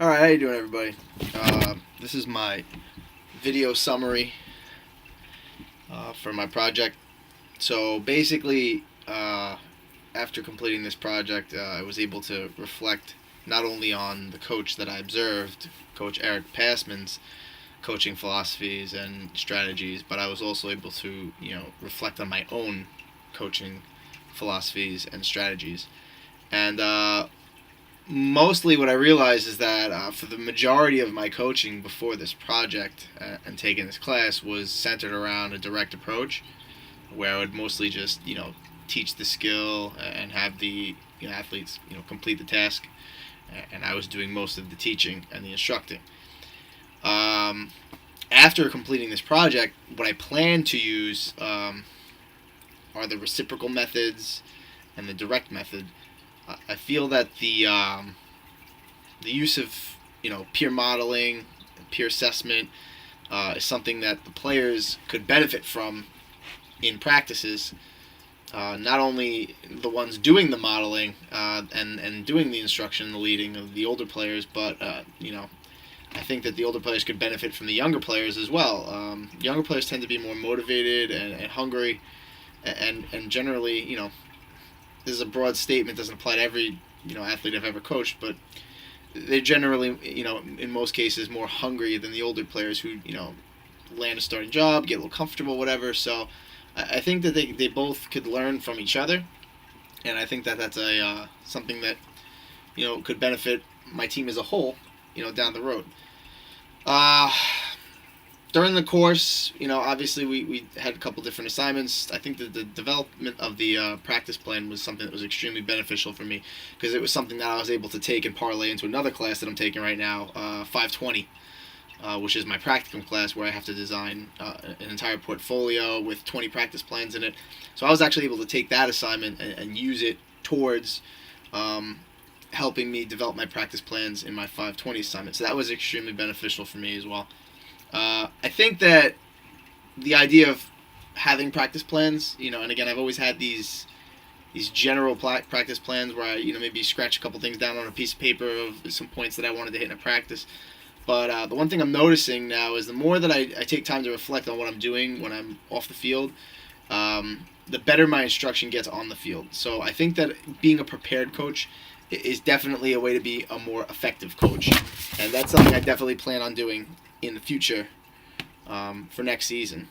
All right, how you doing, everybody? This is my video summary for my project. So basically, after completing this project, I was able to reflect not only on the coach that I observed, Coach Eric Passman's coaching philosophies and strategies, but I was also able to, reflect on my own coaching philosophies and strategies. And mostly what I realized is that for the majority of my coaching before this project and taking this class was centered around a direct approach where I would mostly just, teach the skill and have the athletes, complete the task. And I was doing most of the teaching and the instructing. After completing this project, what I plan to use are the reciprocal methods and the direct method. I feel that the use of peer modeling, peer assessment is something that the players could benefit from in practices. Not only the ones doing the modeling and doing the instruction and the leading of the older players, but I think that the older players could benefit from the younger players as well. Younger players tend to be more motivated and hungry, and generally, this is a broad statement, doesn't apply to every athlete I've ever coached, but they're generally in most cases more hungry than the older players who land a starting job, get a little comfortable, whatever. So I think that they both could learn from each other, and I think that that's a something that could benefit my team as a whole down the road. During the course, obviously we had a couple different assignments. I think that the development of the practice plan was something that was extremely beneficial for me because it was something that I was able to take and parlay into another class that I'm taking right now, 520, which is my practicum class where I have to design an entire portfolio with 20 practice plans in it. So I was actually able to take that assignment and use it towards helping me develop my practice plans in my 520 assignment. So that was extremely beneficial for me as well. I think that the idea of having practice plans, and again, I've always had these general practice plans where I, maybe scratch a couple things down on a piece of paper of some points that I wanted to hit in a practice. But the one thing I'm noticing now is the more that I take time to reflect on what I'm doing when I'm off the field, the better my instruction gets on the field. So I think that being a prepared coach is definitely a way to be a more effective coach. And that's something I definitely plan on doing in the future for next season.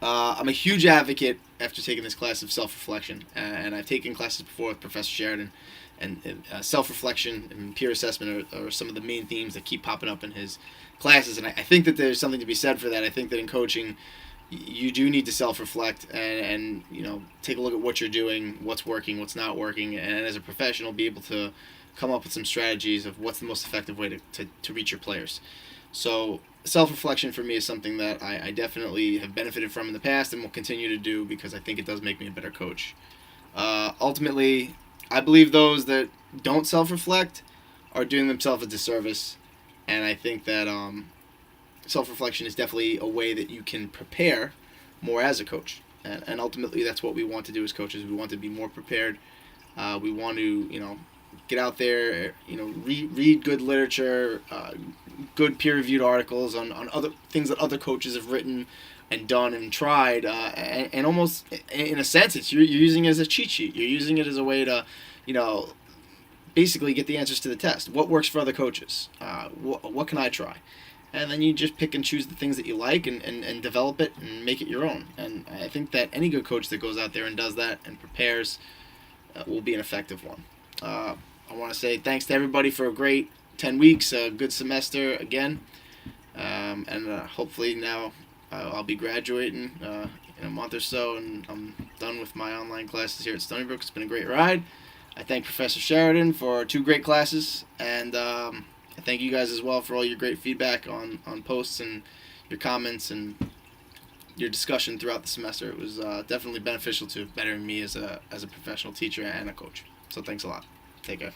I'm a huge advocate after taking this class of self-reflection, and I've taken classes before with Professor Sheridan, and self-reflection and peer assessment are some of the main themes that keep popping up in his classes, and I think that there's something to be said for that. I think that in coaching, you do need to self-reflect and take a look at what you're doing, what's working, what's not working, and as a professional, be able to come up with some strategies of what's the most effective way to reach your players. So self-reflection for me is something that I definitely have benefited from in the past and will continue to do because I think it does make me a better coach. Ultimately, I believe those that don't self-reflect are doing themselves a disservice, and I think that self-reflection is definitely a way that you can prepare more as a coach. And ultimately, that's what we want to do as coaches. We want to be more prepared. We want to, get out there, read good literature, good peer-reviewed articles on other things that other coaches have written and done and tried, and almost in a sense, you're using it as a cheat sheet. You're using it as a way to, basically get the answers to the test. What works for other coaches? What can I try? And then you just pick and choose the things that you like and develop it and make it your own. And I think that any good coach that goes out there and does that and prepares will be an effective one. I want to say thanks to everybody for a great 10 weeks, a good semester again, and hopefully now I'll be graduating in a month or so, and I'm done with my online classes here at Stony Brook. It's been a great ride. I thank Professor Sheridan for 2 great classes, and I thank you guys as well for all your great feedback on posts and your comments and your discussion throughout the semester. It was definitely beneficial to bettering me as a professional teacher and a coach. So thanks a lot. Take care.